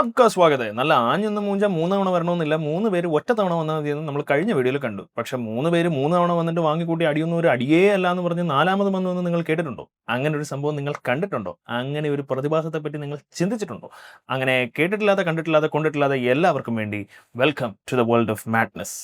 സബ്കാ സ്വാഗതം. നല്ല ആഞ്ഞൊന്നും മൂഞ്ച 3 തവണ വരണമെന്നില്ല. 3 പേര് ഒറ്റ തവണ വന്നാൽ മതിയെന്ന് നമ്മൾ കഴിഞ്ഞ വീഡിയോയിൽ കണ്ടു. പക്ഷെ 3 പേര് 3 തവണ വന്നിട്ട് വാങ്ങിക്കൂട്ടി അടിയൊന്നും ഒരു അടിയേ അല്ല എന്ന് പറഞ്ഞ് 4ാമത് വന്നതെന്ന് നിങ്ങൾ കേട്ടിട്ടുണ്ടോ? അങ്ങനെ ഒരു സംഭവം നിങ്ങൾ കണ്ടിട്ടുണ്ടോ? അങ്ങനെ ഒരു പ്രതിഭാസത്തെ പറ്റി നിങ്ങൾ ചിന്തിച്ചിട്ടുണ്ടോ? അങ്ങനെ കേട്ടിട്ടില്ലാത്ത, കണ്ടിട്ടില്ലാത്ത, കൊണ്ടിട്ടില്ലാത്ത എല്ലാവർക്കും വേണ്ടി welcome to the world of madness.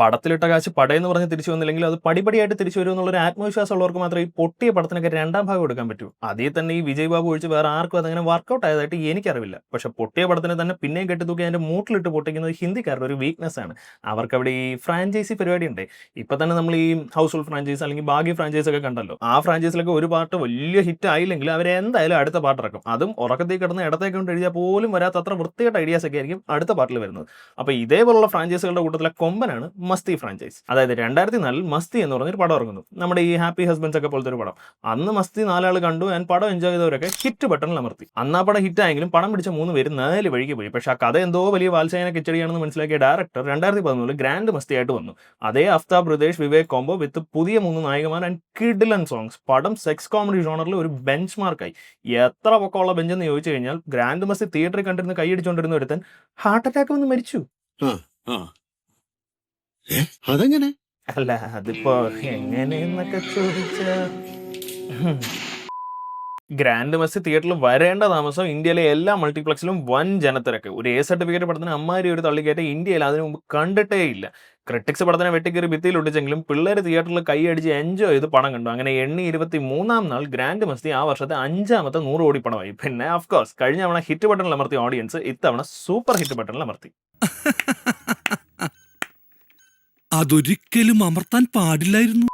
പടത്തിലിട്ട കാശ് പടയെന്ന് പറഞ്ഞ് തിരിച്ചു വന്നില്ലെങ്കിൽ അത് പടിപടിയായിട്ട് തിരിച്ചു വരും എന്നുള്ളൊരു ആത്മവിശ്വാസം ഉള്ളവർക്ക് മാത്രമേ ഈ പൊട്ടിയ പടത്തിനൊക്കെ 2ാം ഭാഗം എടുക്കാൻ പറ്റൂ. അതിൽ തന്നെ ഈ വിജയ് ബാബു ഒഴിച്ച് വേറെ ആർക്കും അതങ്ങനെ വർക്കൗട്ട് ആയതായിട്ട് എനിക്കറിവില്ല. പക്ഷെ പൊട്ടിയ പടത്തിനെ തന്നെ പിന്നെയും കെട്ടിത്തൂക്കി അതിന്റെ മൂട്ടിലിട്ട് പൊട്ടിക്കുന്നത് ഹിന്ദിക്കാരുടെ ഒരു വീക്ക്നെസ് ആണ്. അവർക്ക് അവിടെ ഈ ഫ്രാഞ്ചൈസി പരിപാടി ഉണ്ട്. ഇപ്പൊ തന്നെ നമ്മൾ ഈ ഹൗസ്ഫുൾ ഫ്രാഞ്ചൈസ് അല്ലെങ്കിൽ ഭാഗ്യ ഫ്രാഞ്ചൈസ് ഒക്കെ കണ്ടല്ലോ. ആ ഫ്രാഞ്ചൈസിലൊക്കെ ഒരു പാർട്ട് വലിയ ഹിറ്റ് ആയില്ലെങ്കിൽ അവരെന്തായാലും അടുത്ത പാർട്ട് ഇറക്കും. അതും ഉറക്കത്തിൽ കിടന്ന് ഇടത്തേക്ക് കൊണ്ട് എഴുതിയാൽ പോലും വരാത്തത്ര വൃത്തിയായിട്ട് ഐഡിയാസ് ഒക്കെ ആയിരിക്കും അടുത്ത പാർട്ടിൽ വരുന്നത്. അപ്പൊ ഇതേപോലുള്ള ഫ്രാഞ്ചൈസുകളുടെ കൂട്ടത്തിലെ കൊമ്പനാണ് മസ്തി ഫ്രാഞ്ചൈസ്. അതായത് 2004 മസ്തി എന്ന് പറഞ്ഞൊരു പടം ഇറങ്ങുന്നു. നമ്മുടെ ഈ ഹാപ്പി ഹസ്ബൻഡ്സ് ഒക്കെ പോലത്തെ ഒരു പടം. അന്ന് മസ്തി 4 ആൾ കണ്ടു. ആൻഡ് പടം എൻജോയ് ചെയ്തവരൊക്കെ ഹിറ്റ് ബട്ടണിൽ അമർത്തി. അന്ന് ആ പടം ഹിറ്റ് ആയെങ്കിലും പടം പിടിച്ച 3 പേര് 4 വഴിക്ക് പോയി. പക്ഷെ ആ കഥ എന്തോ വലിയ വാത്സായന കിച്ചടിയാണെന്ന് മനസ്സിലാക്കിയ ഡയറക്ടർ 2013 ഗ്രാൻഡ് മസ്തിയായിട്ട് വന്നു. അതേ അഫ്താബ് ഹൃദേശ് വിവേക് കോംബോ വിത്ത് പുതിയ 3 നായകന്മാർ ആൻഡ് കിഡിലൻ സോങ്സ്. പടം സെക്സ് കോമഡി ജോണറിൽ ഒരു ബെഞ്ച് മാർക്കായി. എത്ര പൊക്കമുള്ള ബെഞ്ചെന്ന് ചോദിച്ചു കഴിഞ്ഞാൽ ഗ്രാൻഡ് മസ്തി തിയേറ്ററിൽ കണ്ടിരുന്ന് കൈയടിച്ചുകൊണ്ടിരുന്ന ഒരുത്തൻ ഹാർട്ട് അറ്റാക്ക് വന്ന് മരിച്ചു. അതെങ്ങനെ? അല്ല അതിപ്പോ എങ്ങനെയെന്നൊക്കെ ചോദിച്ച ഗ്രാൻഡ് മസ്തി തിയേറ്ററിൽ വരേണ്ട താമസം ഇന്ത്യയിലെ എല്ലാ മൾട്ടിപ്ലക്സിലും വൻ ജനത്തിരക്ക്. ഒരു A സർട്ടിഫിക്കറ്റ് പടത്തിന് അമ്മാരി ഒരു തള്ളിക്കയറ്റ ഇന്ത്യയിൽ അതിനു മുമ്പ് കണ്ടിട്ടേ ഇല്ല. ക്രിട്ടിക്സ് പടത്തിനെ വെട്ടിക്കയറി ഭിത്തിയിൽ ഒട്ടിച്ചെങ്കിലും പിള്ളേർ തിയേറ്ററിൽ കൈയടിച്ച് എൻജോയ് ചെയ്ത് പടം കണ്ടു. അങ്ങനെ 23ാം നാൾ ഗ്രാൻഡ് മസ്തി ആ വർഷത്തെ 5ാമത്തെ 100 കോടി പടമായി. പിന്നെ ഓഫ്കോഴ്സ് കഴിഞ്ഞ തവണ ഹിറ്റ് ബട്ടണിൽ അമർത്തിയ ഓഡിയൻസ് ഇത്തവണ സൂപ്പർ ഹിറ്റ് ബട്ടണിൽ അമർത്തി. അതൊരിക്കലും അമർത്താൻ പാടില്ലായിരുന്നു.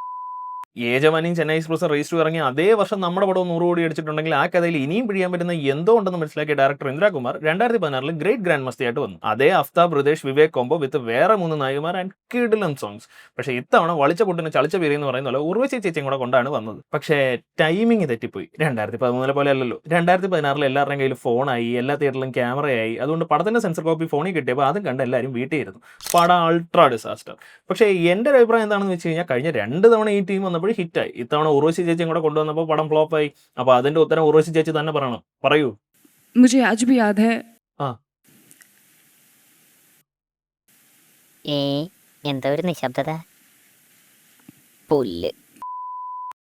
യേജവാനിയും ചെന്നൈ എക്സ്പ്രസ് റേസ് ടു ഇറങ്ങി അതേ വർഷം നമ്മുടെ പടവും 100 കോടി അടിച്ചിട്ടുണ്ടെങ്കിൽ ആ കഥയിൽ ഇനിയും പിടിയാൻ പറ്റുന്ന എന്തോ ഉണ്ടെന്ന് മനസ്സിലാക്കിയ ഡയറക്ടർ ഇന്ദ്രകുമാർ 2016 ഗ്രേറ്റ് ഗ്രാൻഡ് മസ്തിയായിട്ട് വന്നു. അതേ അഫ്താബ് ഹൃദേശ് വിവേക് കോംബോ വിത്ത് വേറെ 3 നായകന്മാർ ആൻഡ് കിഡിലൻ സോങ്സ്. പക്ഷേ ഇത്തവണ വളിച്ച പൊട്ടിന് ചളിച്ച പേര് എന്ന് പറയുന്ന പോലെ ഉർവശി ചേച്ചിയും കൂടെ കൊണ്ടാണ് വന്നത്. പക്ഷേ ടൈമിംഗ് തെറ്റിപ്പോയി. 2013 പോലെ അല്ലല്ലോ. 2016 എല്ലാവരുടെയും കയ്യിൽ ഫോണായി, എല്ലാ തിയേറ്ററിലും ക്യാമറയായി. അതുകൊണ്ട് പടത്തിന്റെ സെൻസർ കോപ്പി ഫോണിൽ കിട്ടിയപ്പോൾ അതും കണ്ട് എല്ലാവരും വീട്ടിൽ ഇരുന്നു. പടം അൾട്രാ ഡിസാസ്റ്റർ. പക്ഷേ എൻ്റെ ഒരു അഭിപ്രായം എന്താണെന്ന് വെച്ച് കഴിഞ്ഞാൽ കഴിഞ്ഞ 2 തവണ ഈ ടീം വന്നപ്പോൾ ഹിറ്റായി. ഇത്തവണ ഉർവശി ചേച്ചിയും കൂടെ കൊണ്ടുവന്നപ്പോൾ പടം ഫ്ലോപ്പായി. അപ്പൊ അതിന്റെ ഉത്തരം ഉർവശി ചേച്ചി തന്നെ പറയണം. പറയൂ. मुझे आज भी याद है എന്താ ഒരു നിശബ്ദത? പുല്ല്.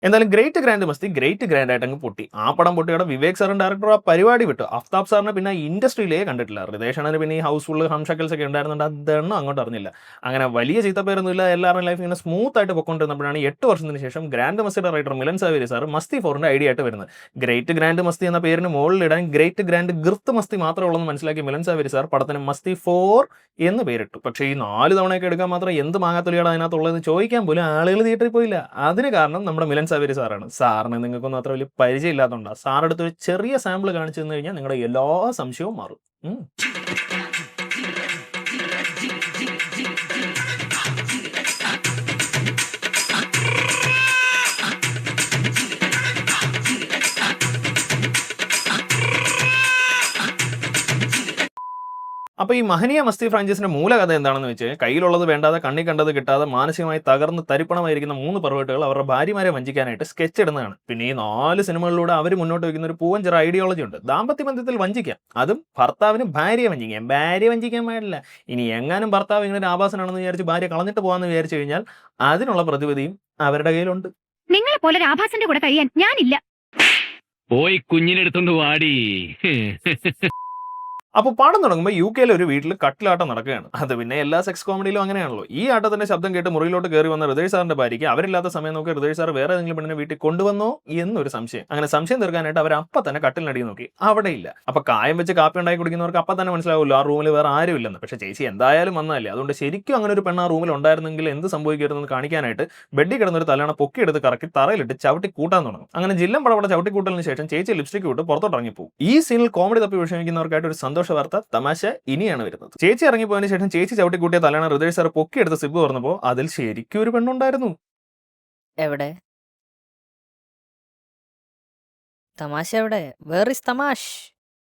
എന്തായാലും great grand masti great grand ആയിട്ട് അങ്ങ് പൊട്ടി. ആ പടം പൊട്ടിയുടെ വിവേക് സാറും ഡയറക്ടർ ആ പരിപാടി വിട്ടു. അഫ്താബ് സാറിനെ പിന്നെ ഇൻഡസ്ട്രിയിലേ കണ്ടിട്ടില്ല. ഹൃദേശാണ് പിന്നെ ഈ ഹൗസ്ഫുൾ ഹംഷക്കൽസ് ഒക്കെ ഉണ്ടായിരുന്നുണ്ട്. അതെണ്ണം അങ്ങോട്ട് അറിഞ്ഞില്ല. അങ്ങനെ വലിയ ചീത്തപ്പേരൊന്നുമില്ല. എല്ലാവരുടെ ലൈഫ് ഇങ്ങനെ സ്മൂത്ത് ആയിട്ട് പൊക്കൊണ്ടിരുന്നപ്പോഴാണ് 8 വർഷത്തിന് ശേഷം ഗ്രാൻഡ് മസ്തിയുടെ റൈറ്റർ മിലൻ സാവേരി സാർ മസ്തി 4ന്റെ ഐഡിയ ആയിട്ട് വരുന്നത്. ഗ്രേറ്റ് ഗ്രാൻഡ് മസ്തി എന്ന പേരിന് മുകളിലിടാൻ ഗ്രേറ്റ് ഗ്രാൻഡ് ഗിർത്ത് മസ്തി മാത്രമേ ഉള്ളൂ എന്ന് മനസ്സിലാക്കി മിലൻ സാവേരി സാർ പടത്തിന് മസ്തി 4 എന്ന് പേരിട്ടു. പക്ഷേ ഈ 4 തവണയൊക്കെ എടുക്കാൻ മാത്രം എന്ത് മാങ്ങാത്തൊലിയാണ് അതിനകത്തുള്ളതെന്ന് ചോദിക്കാൻ പോലും ആളുകൾ തിയേറ്ററിൽ പോയില്ല. അതിന് കാരണം നമ്മുടെ മിലൻ സാവേരി സാറാണ്. സാറിന് നിങ്ങൾക്കൊന്നും അത്ര വലിയ പരിചയം ഇല്ലാത്തതുകൊണ്ടാണ്. സാറെടുത്ത് ഒരു ചെറിയ സാമ്പിൾ കാണിച്ചു തന്നു കഴിഞ്ഞാൽ നിങ്ങളുടെ എല്ലാ സംശയവും മാറും. അപ്പോൾ ഈ മഹനീയ മസ്തി ഫ്രാഞ്ചൈസിന്റെ മൂലകഥ എന്താണെന്ന് വെച്ച് കയ്യിലുള്ളത് വേണ്ടാതെ കണ്ണി കണ്ടത് കിട്ടാതെ മാനസികമായി തകർന്ന് തരിപ്പണമായിരിക്കുന്ന 3 പെർവേട്ടുകൾ അവരുടെ ഭാര്യമാരെ വഞ്ചിക്കാനായിട്ട് സ്കെച്ച് ഇടുന്നതാണ്. പിന്നെ ഈ 4 സിനിമകളിലൂടെ അവർ മുന്നോട്ട് വയ്ക്കുന്ന ഒരു പൂവഞ്ചെറ ഐഡിയോളജി ഉണ്ട്. ദാമ്പത്യ ബന്ധത്തിൽ വഞ്ചിക്കാം, അതും ഭർത്താവിന് ഭാര്യയെ വഞ്ചിക്കാം. ഭാര്യ വഞ്ചിക്കാൻ പാടില്ല. ഇനി എങ്ങാനും ഭർത്താവ് ഇങ്ങനെ ഒരു ആഭാസനാണെന്ന് വിചാരിച്ച് ഭാര്യ കളഞ്ഞിട്ട് പോകാമെന്ന് വിചാരിച്ചു കഴിഞ്ഞാൽ അതിനുള്ള പ്രതിവിധിയും അവരുടെ കയ്യിലുണ്ട്. നിങ്ങളെ പോലെ ഒരു ആഭാസന്റെ കൂടെ കഴിയാൻ ഞാനില്ല. പോയി കുഞ്ഞിനെടുത്തോണ്ട് വാടി. അപ്പോൾ പാടം തുടങ്ങുമ്പോൾ UK ഒരു വീട്ടിൽ കട്ടിലാട്ടം നടക്കുകയാണ്. അത് പിന്നെ എല്ലാ സെക്സ് കോമഡിയിലും അങ്ങനെയാണല്ലോ. ഈ ആട്ടത്തിന്റെ ശബ്ദം കേട്ട് മുറിയിലോട്ട് കയറി വന്ന ഹൃദയ് സാറിന്റെ ഭാര്യയ്ക്ക് അവരില്ലാത്ത സമയം നോക്കി ഹൃദയ് സാർ വേറെ ഏതെങ്കിലും പെണ്ണിനെ വീട്ടിൽ കൊണ്ടുവന്നോ എന്നൊരു സംശയം. അങ്ങനെ സംശയം തീർക്കാനായിട്ട് അവർ അപ്പം തന്നെ കട്ടിലിനടി നോക്കി. അവിടെ ഇല്ല. അപ്പൊ കായം വെച്ച് കാപ്പി ഉണ്ടാക്കി കുടിക്കുന്നവർക്ക് അപ്പം തന്നെ മനസ്സിലാവുമല്ലോ ആ റൂമിൽ വേറെ ആരും ഇല്ലെന്ന്. പക്ഷേ ചേച്ചി എന്തായാലും വന്നതല്ലേ, അതുകൊണ്ട് ശരിക്കും അങ്ങനെ ഒരു പെണ്ണ് ആ റൂമിൽ ഉണ്ടായിരുന്നെങ്കിൽ എന്ത് സംഭവിക്കരുതെന്ന് കാണിക്കാനായിട്ട് ബെഡിൽ കിടന്നൊരു തലയണ പൊക്കിയെടുത്ത് കറക്കി തറയിലിട്ട് ചവിട്ടി കൂട്ടാൻ തുടങ്ങും. അങ്ങനെ ജില്ലം പടപട ചവിട്ടിക്കൂട്ടലിന് ശേഷം ചേച്ചി ലിപ്സ്റ്റിക് വിട്ട് പുറത്തോട്ട് ഇറങ്ങിപ്പോകും. ഈ സീനിൽ കോമഡി തപ്പി വിഷമിക്കുന്നവർക്കായിട്ട് ഒരു സന്തോഷ വാർത്ത, തമാശ ഇനിയാണ് വരുന്നത്. ചേച്ചി ഇറങ്ങിപ്പോയതിനു ശേഷം ചേച്ചി ചവിട്ടി കൂട്ടിയ തലയാണ് ഹൃദയ് സാർ പൊക്കിയെടുത്ത് സിബ് തുറന്നപ്പോൾ അതിൽ ശരിക്കും ഒരു പെണ്ണുണ്ടായിരുന്നു. എവിടെ തമാശ? എവിടെ? Where is tamasha?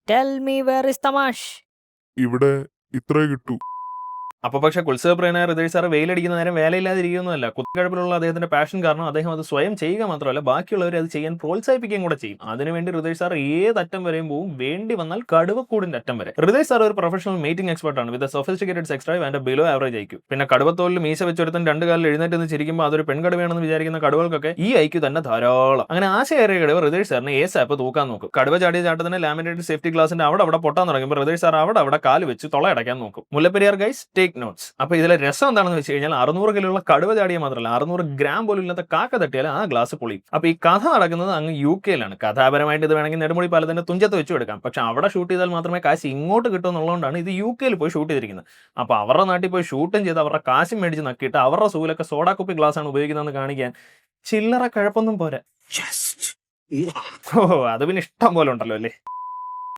Tell me where is tamasha? ഇവിടെ ഇത്രേ കിട്ടൂ. അപ്പൊ പക്ഷേ കുത്സവപ്രിയനായ ഹൃദയ് സാർ വെയിലടിക്കുന്ന നേരം വേലയില്ലാതിരിക്കുന്നതല്ല. കുത്തിക്കഴപ്പിലുള്ള അദ്ദേഹത്തിന്റെ പാഷൻ കാരണം അദ്ദേഹം അത് സ്വയം ചെയ്യുക മാത്രമല്ല ബാക്കിയുള്ളവരെ അത് ചെയ്യാൻ പ്രോത്സാഹിപ്പിക്കുകയും കൂടെ ചെയ്യും. അതിനുവേണ്ടി ഹൃദയ് സാർ ഏതറ്റം വരെയും പോവും, വേണ്ടി വന്നാൽ കടുവക്കൂടിന്റെ അറ്റം വരെ. ഹൃദയ് സാർ ഒരു പ്രൊഫഷണൽ മീറ്റിംഗ് എക്സ്പെർട്ട് ആണ് with sophisticated sex drive and below average IQ. പിന്നെ കടുവത്തോലിൽ മീശ വെച്ചൊരുത്തൻ 2 കാലിൽ എഴുന്നേറ്റ് നിന്ന് ചിരിക്കുമ്പോൾ അതൊരു പെൺകടുവയാണെന്ന് വിചാരിക്കുന്ന കടുവകൾക്കൊക്കെ ഈ ഐക്യു തന്നെ ധാരാളം. അങ്ങനെ ആശയേറിയ കടുവ ഹൃദയ് സാറിന് ASAP തൂക്കാൻ നോക്കും. കടുവ ചാടിയ ചാട്ടത്തിന് ലാമിനേറ്റഡ് സേഫ്റ്റി ഗ്ലാസിന്റെ അവിടെ പൊട്ടാൻ തുടങ്ങുമ്പോൾ ഹൃദയ് സാർ അവിടെ കാല് വെച്ച് തൊളയടയ്ക്കാൻ നോക്കും. Mullaperiyar guys take notes. അപ്പൊ ഇതിലെ രസം എന്താണെന്ന് വെച്ച് കഴിഞ്ഞാൽ 600 കിലോയുള്ള കടുവ ചാടിയ മാത്രമല്ല 600 ഗ്രാം പോലും ഇല്ലാത്ത കാക്ക തട്ടിയാൽ ആ ഗ്ലാസ് പൊളിയും. അപ്പൊ ഈ കഥ നടക്കുന്നത് അങ്ങ് UK-യിലാണ്. കഥാപരമായിട്ട് ഇത് വേണമെങ്കിൽ നെടുമുടി പാലത്തിന്റെ തുഞ്ചത്ത് വെച്ചു എടുക്കാം. പക്ഷെ അവിടെ ഷൂട്ട് ചെയ്താൽ മാത്രമേ കാശ് ഇങ്ങോട്ട് കിട്ടൂ എന്നുള്ളതുകൊണ്ടാണ് ഇത് UK-യിൽ പോയി ഷൂട്ട് ചെയ്തിരിക്കുന്നത്. അപ്പൊ അവരുടെ നാട്ടിൽ പോയി ഷൂട്ടും ചെയ്ത് അവരുടെ കാശും മേടിച്ച് നക്കിയിട്ട് അവരുടെ സൂലൊക്കെ സോഡാ കുപ്പി ഗ്ലാസ് ആണ് ഉപയോഗിക്കുന്നതെന്ന് കാണിക്കാൻ ചില്ലറ കഴപ്പൊന്നും പോരാ. അത് പിന്നെ ഇഷ്ടം പോലെ ഉണ്ടല്ലോ അല്ലേ.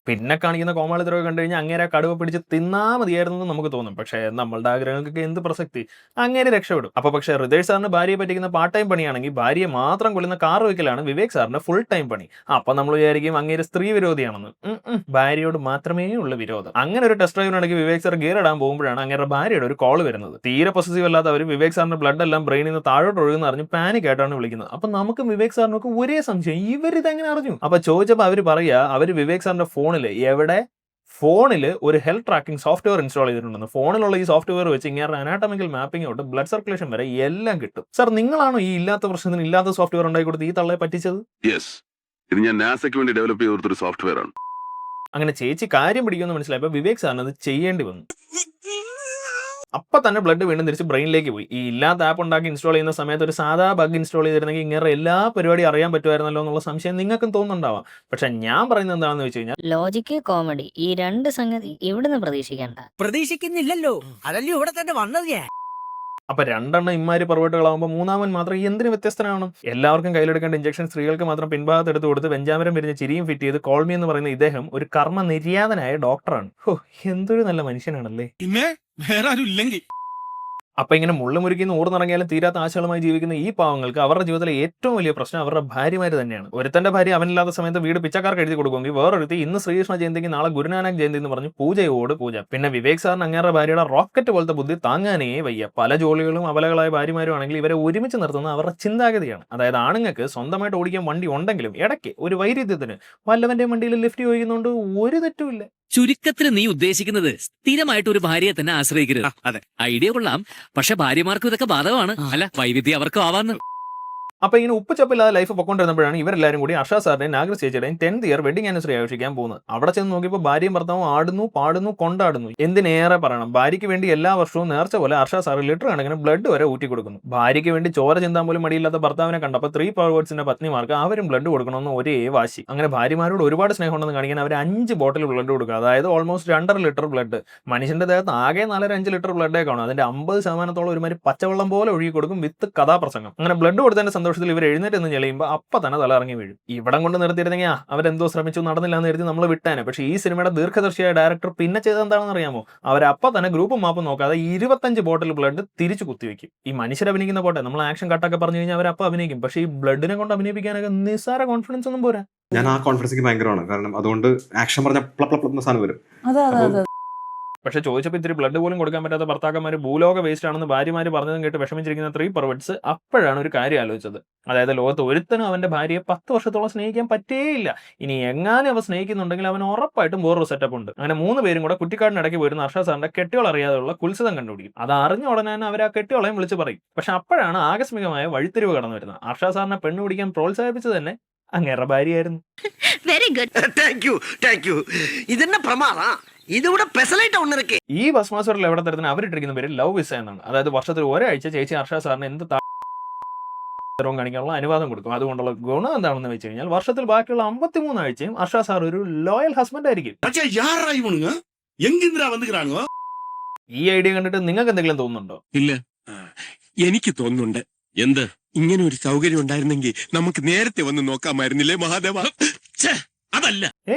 പിന്നെ കാണിക്കുന്ന കോമാളിത്തരവ് കണ്ടു കഴിഞ്ഞാൽ അങ്ങേരെ കടുവ പിടിച്ച് തിന്നാ മതിയായിരുന്നു നമുക്ക് തോന്നും. പക്ഷേ നമ്മളുടെ ആഗ്രഹങ്ങൾക്കൊക്കെ എന്ത് പ്രസക്തി, അങ്ങേരെ രക്ഷപ്പെടും. അപ്പൊ പക്ഷേ ഹൃദയ് സാറിന് ഭാര്യയെ പറ്റിക്കുന്ന പാർട്ട് ടൈം പണിയാണെങ്കിൽ ഭാര്യയെ മാത്രം കൊല്ലുന്ന കാർ വെക്കലാണ് വിവേക് സാറിന്റെ ഫുൾ ടൈം പണി. അപ്പൊ നമ്മൾ വിചാരിക്കും അങ്ങേര് സ്ത്രീ വിരോധിയാണെന്ന്. ഭാര്യയോട് മാത്രമേ ഉള്ള വിരോധം. അങ്ങനെ ഒരു ടെസ്റ്റ് ഡ്രൈവിനിടയ്ക്ക് വിവേക് സാർ ഗിയർ ഇടാൻ പോകുമ്പോഴാണ് അങ്ങേരുടെ ഭാര്യയുടെ ഒരു കോൾ വരുന്നത്. തീരെ പൊസസീവ് അല്ലാത്തവർ വിവേക് സാറിന്റെ ബ്ലഡ് എല്ലാം ബ്രെയിനിൽ നിന്ന് താഴോട്ട് ഒഴുകുന്ന അറിഞ്ഞ് പാനിക് ആയിട്ടാണ് വിളിക്കുന്നത്. അപ്പൊ നമുക്ക് വിവേക് സാറിനൊക്കെ ഒരേ സംശയം, ഇവരിതെങ്ങനെ അറിഞ്ഞു? അപ്പൊ ചോദിച്ചപ്പോൾ അവർ പറയാ അവര് വിവേക് സാറിന്റെ ഫോണിൽ ഒരു ഹെൽത്ത് ട്രാക്കിംഗ് സോഫ്റ്റ്വെയർ ഇൻസ്റ്റാൾ ചെയ്തിട്ടുണ്ടെന്ന്. ഫോണിലുള്ള ഈ സോഫ്റ്റ്വെയർ വെച്ച് ഇങ്ങനെ അനാട്ടമിക്കൽ മാപ്പിംഗ് തൊട്ട് ബ്ലഡ് സർക്കുലേഷൻ വരെ എല്ലാം കിട്ടും. സാർ നിങ്ങളാണോ ഈ ഇല്ലാത്ത പ്രശ്നത്തിന് ഇല്ലാത്ത സോഫ്റ്റ്വെയർ ഉണ്ടായി കൊടുത്ത് ഈ തള്ളയെ പറ്റിച്ചത്? ഇത് ഞാൻ നാസയ്ക്ക് വേണ്ടി ഡെവലപ്പ് ചെയ്ത ഒരു സോഫ്റ്റ്വെയർ ആണ്. അങ്ങനെ ചേച്ചി കാര്യം പിടിക്കുമെന്ന് മനസ്സിലായപ്പോൾ വിവേക് സാറിന് അത് ചെയ്യേണ്ടി വന്നു. അപ്പൊ തന്നെ ബ്ലഡ് വീണ്ടും തിരിച്ച് ബ്രെയിനിലേക്ക് പോയി. ഈ ഇല്ലാത്ത ആപ്പ് ഉണ്ടാക്കി ഇൻസ്റ്റാൾ ചെയ്യുന്ന സമയത്ത് ഒരു സാധാ ബഗ് ഇൻസ്റ്റാൾ ചെയ്തിരുന്നെങ്കിൽ ഇങ്ങനെ എല്ലാ പരിപാടിയും അറിയാൻ പറ്റുമായിരുന്നല്ലോ എന്നുള്ള സംശയം നിങ്ങൾക്കും തോന്നുന്നുണ്ടാവാം. പക്ഷെ ഞാൻ പറയുന്നത് എന്താണെന്ന് വെച്ച് കഴിഞ്ഞാൽ ലോജിക്ക് കോമഡി ഈ രണ്ട് സംഗതി ഇവിടുന്ന് പ്രതീക്ഷിക്കണ്ട. പ്രതീക്ഷിക്കുന്നില്ലല്ലോ, അതല്ലേ ഇവിടെ തന്നെ വന്നത്. അപ്പൊ 2 ഇമ്മാരി പർവ്വട്ടുകളാകുമ്പോൾ മൂന്നാമൻ മാത്രം എന്തിന് വ്യത്യസ്തനാണ്? എല്ലാവർക്കും കയ്യിലെടുക്കേണ്ട ഇഞ്ചക്ഷൻ സ്ത്രീകൾക്ക് മാത്രം പിൻഭാഗത്ത് എടുത്ത് കൊടുത്ത് വെഞ്ചാമരം വിരിഞ്ഞ ചിരിയും ഫിറ്റ് ചെയ്ത് കോൾമി എന്ന് പറയുന്ന ഇദ്ദേഹം ഒരു കർമ്മ നിര്യാതനായ ഡോക്ടറാണ്. എന്തൊരു നല്ല മനുഷ്യനാണല്ലേ. അപ്പൊ ഇങ്ങനെ മുള്ളുമുരുക്കിന്ന് ഊർന്നിറങ്ങിയാലും തീരാത്ത ആശകളുമായി ജീവിക്കുന്ന ഈ പാവങ്ങൾക്ക് അവരുടെ ജീവിതത്തിലെ ഏറ്റവും വലിയ പ്രശ്നം അവരുടെ ഭാര്യമാര് തന്നെയാണ്. ഒരുത്തന്റെ ഭാര്യ അവനില്ലാത്ത സമയത്ത് വീട് പിച്ചക്കാർക്ക് എഴുതി കൊടുക്കുമെങ്കിൽ വേറൊരുത്തി ഇന്ന് ശ്രീകൃഷ്ണ ജയന്തിക്ക് നാളെ ഗുരുനാനക് ജയന്തി എന്ന് പറഞ്ഞ് പൂജയോട് പൂജ. പിന്നെ വിവേക് സാറിന് അങ്ങേറെ ഭാര്യയുടെ റോക്കറ്റ് പോലത്തെ ബുദ്ധി താങ്ങാനേ വയ്യ. പല ജോലികളും അബലകളായ ഭാര്യമാരും ആണെങ്കിൽ ഇവരെ ഒരുമിച്ച് നിർത്തുന്നത് അവരുടെ ചിന്താഗതിയാണ്. അതായത് ആണുങ്ങൾക്ക് സ്വന്തമായിട്ട് ഓടിക്കാൻ വണ്ടി ഉണ്ടെങ്കിലും ഇടയ്ക്ക് ഒരു വൈരുദ്ധ്യത്തിന് വല്ലവന്റെ വണ്ടിയിൽ ലിഫ്റ്റ് ചോദിക്കുന്നതുകൊണ്ട് ഒരു തെറ്റുമില്ല. ചുരുക്കത്തിൽ നീ ഉദ്ദേശിക്കുന്നത് സ്ഥിരമായിട്ട് ഒരു ഭാര്യയെ തന്നെ ആശ്രയിക്കരുത്. അതെ, ഐഡിയ കൊള്ളാം. പക്ഷെ ഭാര്യമാർക്കും ഇതൊക്കെ ബാധകമാണ്. അല്ല, വൈവിധ്യം അവർക്കും ആവാന്ന്. അപ്പൊ ഇങ്ങനെ ഉപ്പുചപ്പില്ലാതെ ലൈഫ് പൊക്കൊണ്ടിരുന്നപ്പോഴാണ് ഇവരെല്ലാരും കൂടി അർഷ സാറിന്റെയും നാഗരസ് ചേച്ചിയുടെയും 10th ഇയർ വെഡിങ് ആനിവേഴ്സറി ആഘോഷിക്കാൻ പോകുന്നത്. അവിടെ ചെന്ന് നോക്കിയപ്പോൾ ഭാര്യയും ഭർത്താവും ആടുന്നു, പാടുന്നു, കൊണ്ടാടുന്നു. എന്തിനേറെ പറയണം, ഭാര്യയ്ക്ക് വേണ്ടി എല്ലാ വർഷവും നേർച്ച പോലെ അർഷ സാർ ലിറ്റർ കണക്കിന് ബ്ലഡ് വരെ ഊറ്റി കൊടുക്കുന്നു. ഭാര്യയ്ക്ക് വേണ്ടി ചോര ചിന്താൻ പോലും മടിയില്ലാത്ത ഭർത്താവിനെ കണ്ടപ്പോൾ 3 പവേഴ്സിന്റെ പത്നിമാർക്ക് അവരും ബ്ലഡ് കൊടുക്കണമെന്ന് ഒരേ വാശി. അങ്ങനെ ഭാര്യമാരോട് ഒരുപാട് സ്നേഹമുണ്ടെന്ന് കാണിക്കാൻ അവർ 5 ബോട്ടിൽ ബ്ലഡ് കൊടുക്കുക. അതായത് ഓൾമോസ്റ്റ് 2.5 ലിറ്റർ ബ്ലഡ്. മനുഷ്യന്റെ ദേഹത്ത് ആകെ 4-5 ലിറ്റർ ബ്ലഡേ കാണും. അതിന്റെ 50% ഒരുമാതിരി പച്ചവെള്ളം പോലെ ഒഴുകി കൊടുക്കും വിത്ത് കഥാപ്രസംഗം. അങ്ങനെ ബ്ലഡ് കൊടുത്തതിന്റെ സന്തോഷത്തിൽ ഇവർ എഴുന്നേറ്റ് ഞെളിയുമ്പോൾ അപ്പൊ തന്നെ തല ഇറങ്ങി വീഴും. ഇവിടം കൊണ്ട് നിർത്തിയിരുന്നെങ്കിൽ അവരെന്തോ ശ്രമിച്ചു നടന്നില്ല എന്ന് കരുതി നമ്മൾ വിട്ടാനെ. പക്ഷേ ഈ സിനിമയുടെ ദീർഘദർശിയായ ഡയറക്ടർ പിന്നെ ചെയ്തത് എന്താണെന്ന് അറിയാമോ? അവരപ്പം തന്നെ ഗ്രൂപ്പും മാപ്പും നോക്കാതെ 25 ബോട്ടിൽ ബ്ലഡ് തിരിച്ചു കുത്തിവെക്കും. ഈ മനുഷ്യർ അഭിനയിക്കുന്ന പോട്ടെ, നമ്മൾ ആക്ഷൻ കട്ടൊക്കെ പറഞ്ഞു കഴിഞ്ഞാൽ അവരപ്പം അഭിനയിക്കും. പക്ഷേ ഈ ബ്ലഡിനെ കൊണ്ട് അഭിനയിപ്പിക്കാനൊക്കെ നിസ്സാര കോൺഫിഡൻസ് ഒന്നും പോരാ. ഞാൻ ആ കോൺഫിഡൻസ് ഭയങ്കരമാണ്. കാരണം അതുകൊണ്ട് ആക്ഷൻ പറഞ്ഞ സാധനം വരും. പക്ഷെ ചോദിച്ചപ്പോൾ ഇത്തിരി ബ്ലഡ് പോലും കൊടുക്കാൻ പറ്റാത്ത ഭർത്താക്കന്മാർ ഭൂലോക വേസ്റ്റ് ആണെന്ന് ഭാര്യമാര് പറഞ്ഞതും കേട്ട് വിഷമിച്ചിരിക്കുന്ന 3 പർവ്വട്സ് അപ്പോഴാണ് ഒരു കാര്യം ആലോചിച്ചത്. അതായത് ലോകത്ത് ഒരുത്തനും അവന്റെ ഭാര്യയെ 10 വർഷത്തോളം സ്നേഹിക്കാൻ പറ്റേയില്ല. ഇനി എങ്ങാനും അവ സ്നേഹിക്കുന്നുണ്ടെങ്കിൽ അവൻ ഉറപ്പായിട്ടും വേറൊരു സെറ്റപ്പ് ഉണ്ട്. അങ്ങനെ 3 പേരും കൂടെ കുറ്റിക്കാടിനിടയ്ക്ക് പോയിരുന്ന അർഷ സാറിന്റെ കെട്ടിയോൾ അറിയാതെയുള്ള കുത്സിതം കണ്ടുപിടിക്കും. അത് അറിഞ്ഞ ഉടനെ തന്നെ അവർ ആ കെട്ടിയോളെയും വിളിച്ച് പറയും. പക്ഷെ അപ്പോഴാണ് ആകസ്മികമായ വഴിത്തിരിവ് കടന്നു വരുന്നത്. അർഷ സാറിനെ പെണ്ണു പിടിക്കാൻ പ്രോത്സാഹിപ്പിച്ചത് തന്നെ അങ്ങേറെ ഭാര്യയായിരുന്നു. Very good. ഇതെന്നെ പ്രമാദാ. ഇതിവിടെ പെസലൈറ്റ് ഒന്നിറക്കി. ഈ ഭസ്മാസുരിൽ എവിടെ തരത്തിന് അവരിട്ടിരിക്കുന്ന പേര് ലവ് വിസ എന്നാണ്. അതായത് വർഷത്തിൽ ഒരാഴ്ച ചേച്ചി അർഷ സാറിന് എന്ത് താരവും കാണിക്കാനുള്ള അനുവാദം കൊടുക്കും. അതുകൊണ്ടുള്ള ഗുണം എന്താണെന്ന് വെച്ച് കഴിഞ്ഞാൽ വർഷത്തിൽ ബാക്കിയുള്ള 53 ആഴ്ചയും അർഷ സാർ ഒരു ലോയൽ ഹസ്ബൻഡ് ആയിരിക്കും. ഈ ഐഡിയ കണ്ടിട്ട് നിങ്ങൾക്ക് എന്തെങ്കിലും തോന്നുന്നുണ്ടോ? ഇല്ല, എനിക്ക് തോന്നുന്നുണ്ട്. എന്ത്? ഇങ്ങനെ ഒരു സൗകര്യം ഉണ്ടായിരുന്നെങ്കിൽ നമുക്ക് നേരത്തെ വന്ന് നോക്കാമായിരുന്നില്ലേ മഹാദേവ? അതല്ല.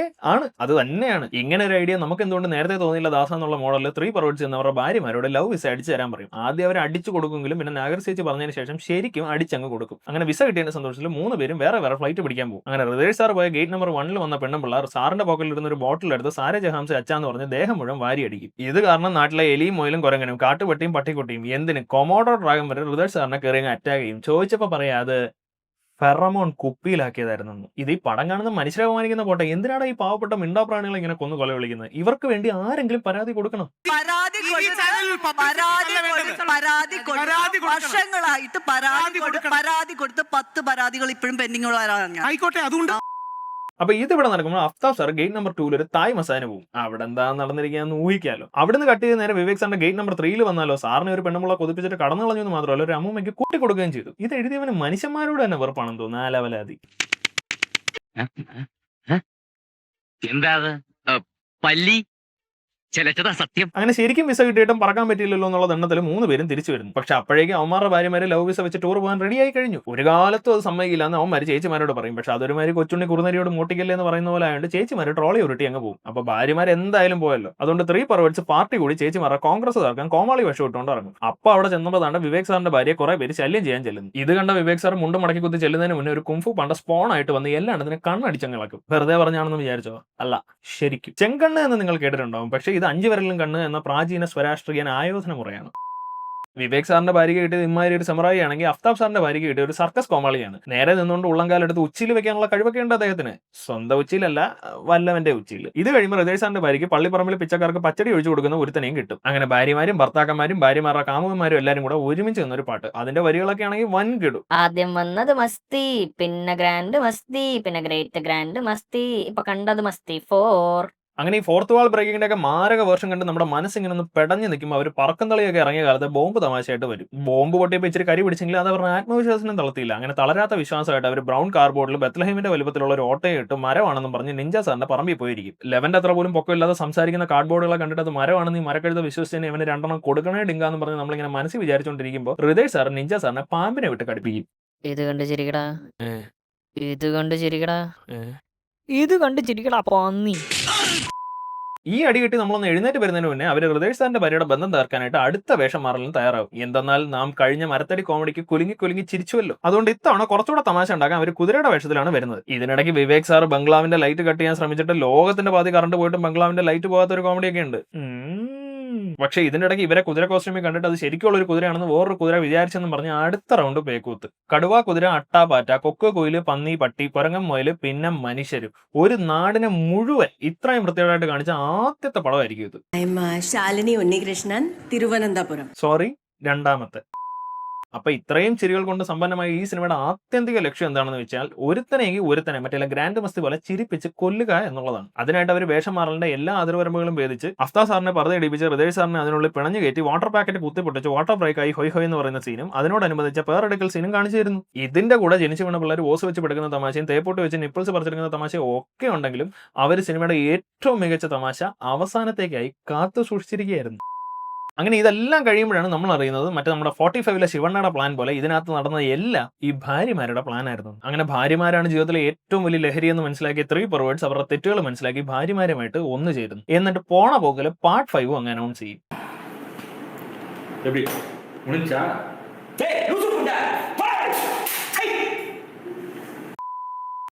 ആണ്, അത് തന്നെയാണ്. ഇങ്ങനെ ഒരു ഐഡിയ നമുക്ക് എന്തുകൊണ്ട് നേരത്തെ തോന്നിയില്ല ദാസ എന്നുള്ള മോഡലിൽ 3 perverts എന്നവരുടെ ഭാര്യമാരോട് ലവ് വിസ അടിച്ചു തരാൻ പറയും. ആദ്യം അവർ അടിച്ചു കൊടുക്കുമെങ്കിലും പിന്നെ നാഗർ ചേച്ചി പറഞ്ഞതിന് ശേഷം ശരിക്കും അടിച്ചങ്ങ് കൊടുക്കും. അങ്ങനെ വിസ കിട്ടിയതിന്റെ സന്തോഷത്തിൽ 3 പേരും വേറെ വേറെ ഫ്ലൈറ്റ് പിടിക്കാൻ പോകും. അങ്ങനെ ഹൃദയ് സാർ പോയ ഗേറ്റ് നമ്പർ 1 വന്ന പെണ്ണുപിള്ളാർ സാറിന്റെ പോക്കറ്റിൽ ഇരുന്ന ഒരു ബോട്ടിൽ എടുത്ത് സാരെ ജഹാംസെ അച്ചാന്ന് പറഞ്ഞ് ദേഹം മുഴുവൻ വാരി അടിക്കും. ഇത് കാരണം നാട്ടിലെ എലിയും മൊയിലും കുരങ്ങനും കാട്ടുപട്ടിയും പട്ടിക്കുട്ടിയും എന്തിന് കൊമോഡോ ഡ്രാഗൺ വരെ ഹൃദയ് സാറിനെ കയറി അറ്റാക്ക് ചെയ്യും. ചോദിച്ചപ്പോ പറയാ അത് ഫെറമോൺ കുപ്പിയിലാക്കിയതായിരുന്നു. ഇത് ഈ പടം കാണുന്ന മനുഷ്യരെ അപമാനിക്കുന്ന പോട്ടെ, എന്തിനാണ് ഈ പാവപ്പെട്ട മിണ്ടാപ്രാണികളെ ഇങ്ങനെ കൊന്നു കൊല വിളിക്കുന്നത്? ഇവർക്ക് വേണ്ടി ആരെങ്കിലും പരാതി കൊടുക്കണം. വർഷങ്ങളായിട്ട് പരാതി കൊടുത്ത് 10 പരാതികൾ ഇപ്പോഴും പെൻഡിംഗ് ഉള്ളവരാണ്. ആയിക്കോട്ടെ, അതുകൊണ്ട് അപ്പൊ ഇതിവിടെ നടക്കുമ്പോൾ അഫ്താബ് സാർ ഗേറ്റ് നമ്പർ 2 ഒരു തായ് മസാന പോകും. അവിടെ എന്താ നടന്നിരിക്കാന്ന് ഊഹിക്കാലോ. അവിടുന്ന് കട്ട് ചെയ്ത് നേരെ വിവേക് സാറിന്റെ ഗേറ്റ് നമ്പർ 3 വന്നാലോ സാറിനെ ഒരു പെണ്ണുമുള്ള കൊതിപ്പിച്ചിട്ട് കടന്നു കളഞ്ഞു എന്ന് മാത്രമല്ല ഒരു അമ്മൂമ്മയ്ക്ക് കൂട്ടി കൊടുക്കുകയും ചെയ്തു. ഇത് എഴുതിയവന് മനുഷ്യന്മാരോട് തന്നെ വെറുപ്പാണെന്ന് തോന്നുന്നു. ആലവലാതി. എന്താ പല്ലി ചെലച്ചതാ സത്യം. അങ്ങനെ ശരിക്കും വിസ കിട്ടിയിട്ടും പറക്കാൻ പറ്റില്ലല്ലോ എന്നുള്ള എണ്ണത്തിൽ 3 പേരും തിരിച്ചു വരുന്നു. പക്ഷെ അപ്പോഴേക്കും അവന്മാരുടെ ഭാര്യമാരെ ലവ് വിസ വെച്ച് ടൂർ പോകാൻ റെഡി ആയി കഴിഞ്ഞു. ഒരു കാലത്തും അത് സമ്മതിക്കില്ല എന്ന് അവന്മാര് ചേച്ചിമാരോട് പറയും. പക്ഷെ അതൊരുമാതിരി കൊച്ചുണ്ണി കുറുനരിയോട് മൂട്ടിക്കല്ലേ എന്ന് പറയുന്ന പോലെ ആയതുകൊണ്ട് ചേച്ചിമാര് ട്രോളി ഉരുട്ടി അങ്ങ് പോകും. അപ്പൊ ഭാര്യമാർ എന്തായാലും പോയല്ലോ. അതുകൊണ്ട് 3 perverts പാർട്ടി കൂടി ചേച്ചിമാരെ കോൺഗ്രസ് തർക്കാൻ കോമാളി വശം ഇട്ടുകൊണ്ട് ഇറങ്ങും. അപ്പൊ അവിടെ ചെന്നപ്പോഴാണ് വിവേക് സാറിന്റെ ഭാര്യയെ കുറെ പേര് ശല്യം ചെയ്യാൻ ചെല്ലുന്നു. ഇത് കണ്ട വിവേക് സാർ മുണ്ട് മടക്കി കുത്തി ചെല്ലുന്നതിന് മുന്നേ ഒരു കുംഫു പണ്ട സ്പോൺ ആയിട്ട് വന്ന് എല്ലാത്തിനെ കണ്ണടിച്ചങ്ങിളക്കും. വെറുതെ പറഞ്ഞാണെന്ന് വിചാരിച്ചോ? അല്ല, ശരിക്കും. ചെങ്കണ്ണ് എന്ന് നിങ്ങൾ കേട്ടിട്ടുണ്ടാവും. പക്ഷെ ഇത് 5 വിരലും കണ്ണ് എന്ന പ്രാചീന സ്വരാഷ്ട്രീയൻ ആയോധന മുറയാണ്. വിവേക് സാറിന്റെ ഭാര്യയ്ക്ക് കിട്ടിയത് ഇമാതിരി ഒരു സമറായി ആണെങ്കിൽ അഫ്താബ് സാറിന്റെ ഭാര്യയ്ക്ക് കിട്ടിയ ഒരു സർക്കസ് കോമാളിയാണ്. നേരെ നിന്നുകൊണ്ട് ഉള്ളംകാലെടുത്ത് ഉച്ചിയിൽ വെക്കാനുള്ള കഴിവൊക്കെ ഉണ്ട് അദ്ദേഹത്തിന്. സ്വന്തം ഉച്ചിയിലല്ല, വല്ലവന്റെ ഉച്ചിയിൽ. ഇത് കഴിയുമ്പോൾ ഹൃദയ് സാറിന്റെ ഭാര്യയ്ക്ക് പള്ളിപ്പറമ്പിൽ പിച്ചക്കാർക്ക് പച്ചടി ഒഴിച്ചു കൊടുക്കുന്ന ഒരുത്തനെയും കിട്ടും. അങ്ങനെ ഭാര്യമാരും ഭർത്താക്കന്മാരും ഭാര്യമാരുടെ കാമുകന്മാരും എല്ലാരും കൂടെ ഒരുമിച്ച് നിന്നൊരു പാട്ട്. അതിന്റെ വരികളൊക്കെ ആണെങ്കിൽ വൻ കിടും. ആദ്യം വന്നത് മസ്തി, പിന്നെ ഗ്രാൻഡ് മസ്തി, പിന്നെ ഗ്രേറ്റ് ഗ്രാൻഡ് മസ്തി, ഇപ്പൊ കണ്ടത് മസ്തി 4. അങ്ങനെ ഈ 4th വാൾ ബ്രേക്കിംഗിന്റെ ഒക്കെ മാരക വേർഷൻ കണ്ട് നമ്മുടെ മനസ്സിങ്ങനെ ഒന്ന് പെടഞ്ഞു നിൽക്കുമ്പോൾ അവർ പറക്കം തളിയൊക്കെ ഇറങ്ങിയ കാലത്ത് ബോംബ് തമാശയായിട്ട് വരും. ബോംബ് പൊട്ടിയപ്പോൾ ഇച്ചിരി കരി പിടിച്ചെങ്കിൽ അത് അവരുടെ ആത്മവിശ്വാസനം തളർത്തിയില്ല. അങ്ങനെ തളരാത്ത വിശ്വാസമായിട്ട് അവർ ബ്രൗൺ കാർബോർഡിൽ ബത്ലഹേമിന്റെ വലുപ്പത്തിലുള്ള ഒരു ഓട്ടയെ ഇട്ട് മരമാണെന്നും പറഞ്ഞ് നിഞ്ച സാറിന്റെ പറമ്പിൽ പോയിരിക്കും. ലെവന്റെ അത്ര പോലും പൊക്കമില്ലാതെ സംസാരിക്കുന്ന കാർഡ്ബോർഡുകളെ കണ്ടിട്ട് അത് മരമാണെന്ന് ഈ മരക്കഴുത വിശ്വസിച്ചതിന് ഇവന് 2 എണ്ണം കൊടുക്കണേ ഡിങ്കാന്ന് പറഞ്ഞ് നമ്മളിങ്ങനെ മനസ്സിൽ വിചാരിച്ചുകൊണ്ടിരിക്കുമ്പോൾ ഹൃദയ് സാർ നിഞ്ച സാറിനെ പാമ്പിനെ വിട്ട് കടിപ്പിക്കും. ഇത് കണ്ട് ചിരിക്കടാ, ഇത് കണ്ട് ചിരിക്കടാ, ഇത് കണ്ട് ചിരിക്കടാ പന്നി. ഈ അടി കിട്ടി നമ്മളൊന്ന് എഴുന്നേറ്റ് വരുന്നതിന് മുന്നേ അവർ ഹൃദയ് സാറിന്റെ ഭാര്യയുടെ ബന്ധം തീർക്കാനായിട്ട് അടുത്ത വേഷം മാറലിന് തയ്യാറാവും. എന്തെന്നാൽ നാം കഴിഞ്ഞ മരത്തടി കോമഡിക്ക് കുലുങ്ങി ചിരിച്ചുവല്ലോ. അതുകൊണ്ട് ഇത്തവണ കുറച്ചുകൂടെ തമാശ ഉണ്ടാക്കാൻ അവർ കുതിരയുടെ വേഷത്തിലാണ് വരുന്നത്. ഇതിനിടയ്ക്ക് വിവേക് സാർ ബംഗ്ലാവിന്റെ ലൈറ്റ് കട്ട് ചെയ്യാൻ ശ്രമിച്ചിട്ട് ലോകത്തിന്റെ പാതി കറണ്ട് പോയിട്ടും ബംഗ്ലാവിന്റെ ലൈറ്റ് പോകാത്ത ഒരു കോമഡിയൊക്കെ ഉണ്ട്. പക്ഷെ ഇതിനിടയ്ക്ക് ഇവരെ കുതിര കോസ്റ്റ്യൂമിൽ കണ്ടിട്ട് അത് ശരിക്കുള്ള ഒരു കുതിരയാണെന്ന് വേറൊരു കുതിര വിചാരിച്ചെന്ന് പറഞ്ഞ് അടുത്ത റൗണ്ട് പേക്കൂത്ത്. കടുവ, കുതിര, അട്ടാപാറ്റ, കൊക്ക്, കുയില്, പന്നി, പട്ടി, കുരങ്ങൻ, മുയല്, പിന്നെ മനുഷ്യരും. ഒരു നാടിനെ മുഴുവൻ ഇത്രയും വൃത്തികേടായിട്ട് കാണിച്ച ആദ്യത്തെ പടമായിരിക്കും ഇത്. ശാലിനി ഉണ്ണികൃഷ്ണൻ, തിരുവനന്തപുരം. സോറി, രണ്ടാമത്തെ. അപ്പൊ ഇത്രയും ചിരികൾ കൊണ്ട് സമ്പന്നമായ ഈ സിനിമയുടെ ആത്യന്തിക ലക്ഷ്യം എന്താണെന്ന് വെച്ചാൽ ഒരുത്തനെ മറ്റേ ഗ്രാൻഡ് മസ്തി പോലെ ചിരിപ്പിച്ച് കൊല്ലുക എന്നുള്ളതാണ്. അതിനായിട്ട് അവർ വേഷം മാറലിന്റെ എല്ലാ അതിർവരമ്പുകളും ഭേദിച്ച് അഫ്താബ് സാറിനെ പറതി ഇടിപ്പിച്ച് ഹൃദയ് സാറിനെ അതിനുള്ളിൽ പിണഞ്ഞു കയറ്റി വാട്ടർ പാക്കറ്റ് കുത്തിപ്പൊട്ടിച്ച് വാട്ടർ ബ്രേക്കായി ഹൊയ് ഹൊയ് എന്ന് പറയുന്ന സീനും അതിനോടനുബന്ധിച്ച പേറെടുക്കൽ സീനും കാണിച്ചു തരുന്നു. ഇതിന്റെ കൂടെ ജനിച്ചു വീണ പിള്ളേർ ഓസ് വെച്ച് പെടുക്കുന്ന തമാശയും തേപ്പോട്ട് വെച്ച് നിപ്പിൾസ് പറിച്ചെടുക്കുന്ന തമാശയും ഒക്കെ ഉണ്ടെങ്കിലും അവർ സിനിമയുടെ ഏറ്റവും മികച്ച തമാശ അവസാനത്തേക്കായി കാത്തു സൂക്ഷിച്ചിരിക്കുകയായിരുന്നു. അങ്ങനെ ഇതെല്ലാം കഴിയുമ്പോഴാണ് നമ്മൾ അറിയുന്നത് മറ്റേ നമ്മുടെ 45-ലെ ശിവണ്ണയുടെ പ്ലാൻ പോലെ ഇതിനകത്ത് നടന്ന എല്ലാം ഈ ഭാര്യമാരുടെ പ്ലാൻ ആയിരുന്നു. അങ്ങനെ ഭാര്യമാരാണ് ജീവിതത്തിലെ ഏറ്റവും വലിയ ലഹരി എന്ന് മനസ്സിലാക്കിയ 3 perverts അവരുടെ തെറ്റുകൾ മനസ്സിലാക്കി ഭാര്യമാരുമായിട്ട് ഒന്ന് ചേരുന്നു. എന്നിട്ട് പോണ പോകല് പാർട്ട് 5 അങ്ങ് അനൗൺസ് ചെയ്യും.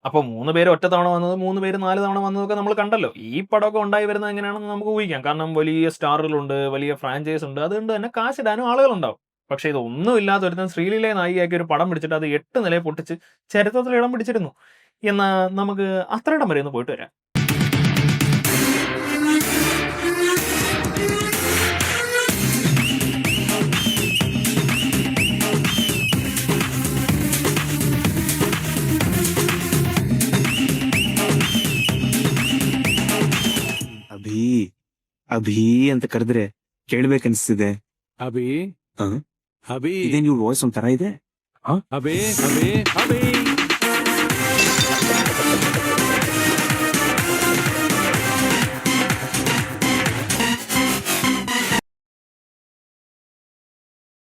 അപ്പൊ 3 പേര് ഒറ്റ തവണ വന്നത് 3 പേര് 4 തവണ വന്നതൊക്കെ നമ്മൾ കണ്ടല്ലോ. ഈ പടമൊക്കെ ഉണ്ടായി വരുന്നത് എങ്ങനെയാണെന്ന് നമുക്ക് ഊഹിക്കാം. കാരണം വലിയ സ്റ്റാറുകളുണ്ട്, വലിയ ഫ്രാഞ്ചൈസ് ഉണ്ട്, അതുകൊണ്ട് തന്നെ കാശിടാനും ആളുകളുണ്ടാവും. പക്ഷെ ഇതൊന്നും ഇല്ലാത്ത ഒരുത്തൻ ശ്രീലീലയെ നായികയാക്കി ഒരു പടം പിടിച്ചിട്ട് അത് 8 നിലയെ പൊട്ടിച്ച് ചരിത്രത്തിൽ ഇടം പിടിച്ചിരുന്നു. എന്നാ നമുക്ക് അത്രയിടം വരെ ഒന്ന് പോയിട്ട് വരാം. ಅಭಿ ಅಂತ ಕರೆದ್ರೆ ಕೇಳ್ಬೇಕನ್ಸ್ತಿದೆ. ಅಭಿ ಹ? ಅಭಿ ಇದೇನ್ ಇವ್ರ ವಾಯ್ಸ್ ಒಂಥರ ಇದೆ. ಅಭಿ ಅಭಿ ಅಭಿ